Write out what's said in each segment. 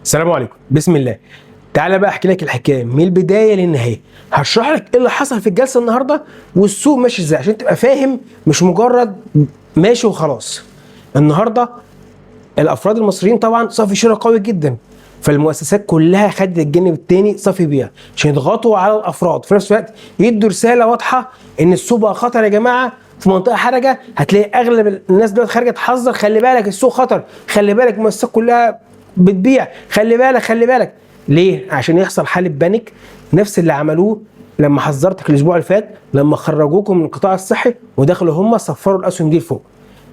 السلام عليكم. بسم الله. تعالى بقى احكي لك الحكايه من البدايه للنهايه. هشرح لك ايه اللي حصل في الجلسه النهارده والسوق ماشي ازاي عشان تبقى فاهم، مش مجرد ماشي وخلاص. النهارده الافراد المصريين طبعا صافي شراء قوي جدا، فالمؤسسات كلها خدت الجانب الثاني صافي بيع عشان يضغطوا على الافراد، في نفس الوقت يدوا رساله واضحه ان السوق بقى خطر يا جماعه، في منطقه حرجه. هتلاقي اغلب الناس دلوقتي خارجه تحذر، خلي بالك السوق خطر، خلي بالك المؤسسات كلها بتبيع، خلي بالك خلي بالك. ليه؟ عشان يحصل حاله بانيك، نفس اللي عملوه لما حذرتك الاسبوع اللي فات، لما خرجوكم من القطاع الصحي ودخلوا هم صفروا الاسهم دي لفوق.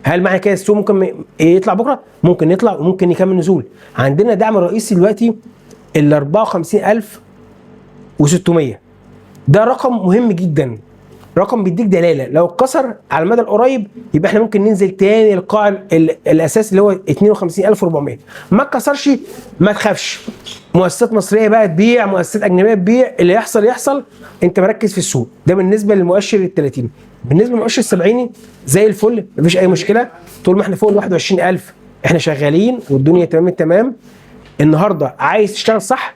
هل معنى كده السوق ممكن يطلع بكره؟ ممكن يطلع وممكن يكمل نزول. عندنا دعم رئيسي دلوقتي ال 54600، ده رقم مهم جدا، رقم بيديك دلاله لو اتكسر على المدى القريب يبقى احنا ممكن ننزل تاني القاع الاساسي اللي هو 52400. ما اتكسرش ما تخافش، مؤسسات مصريه بقى تبيع، مؤسسات اجنبيه تبيع، اللي يحصل يحصل، انت مركز في السوق. ده بالنسبه للمؤشر ال 30. بالنسبه للمؤشر ال 70 زي الفل، مفيش اي مشكله، طول ما احنا فوق ال 21000 احنا شغالين والدنيا تمام التمام. النهارده عايز تشتغل صح،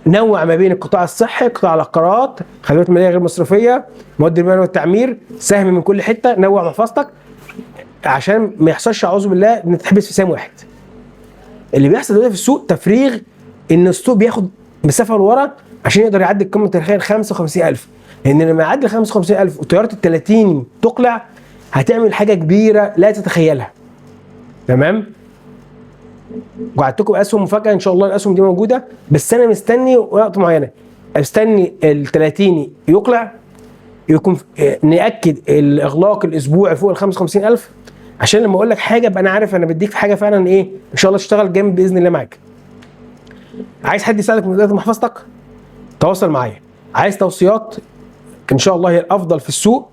نوع ما بين القطاع الصحي، قطاع العقارات، خدمات ماليه غير مصرفيه، مواد المال والتعمير، سهم من كل حته، نوع محفظتك عشان ما يحصلش اعوذ بالله ان تتحبس في سهم واحد. اللي بيحصل دلوقتي في السوق تفريغ، ان السوق بياخد مسافه لورا عشان يقدر يعدي القمه التاريخيه ال 55000، لان لما يعدي ال 55000 وتياره ال 30 تقلع هتعمل حاجه كبيره لا تتخيلها. تمام؟ وعدتكم اسهم مفاجاه ان شاء الله، الاسهم دي موجوده، بس انا مستني وقت معينه، استني ال 30 يقلع، يكون ناكد الاغلاق الاسبوعي فوق ال 55000 عشان لما اقول لك حاجه ابقى انا عارف انا بديك في حاجه فعلا ايه ان شاء الله تشتغل جامد باذن الله معاك. عايز حد يساعدك من اداره محفظتك؟ تواصل معايا. عايز توصيات ان شاء الله هي الافضل في السوق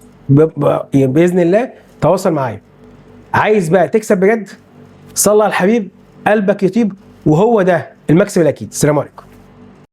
باذن الله، تواصل معايا. عايز بقى تكسب بجد؟ صلى على الحبيب قلبك يطيب، وهو ده المكسب الاكيد. السلام عليكم.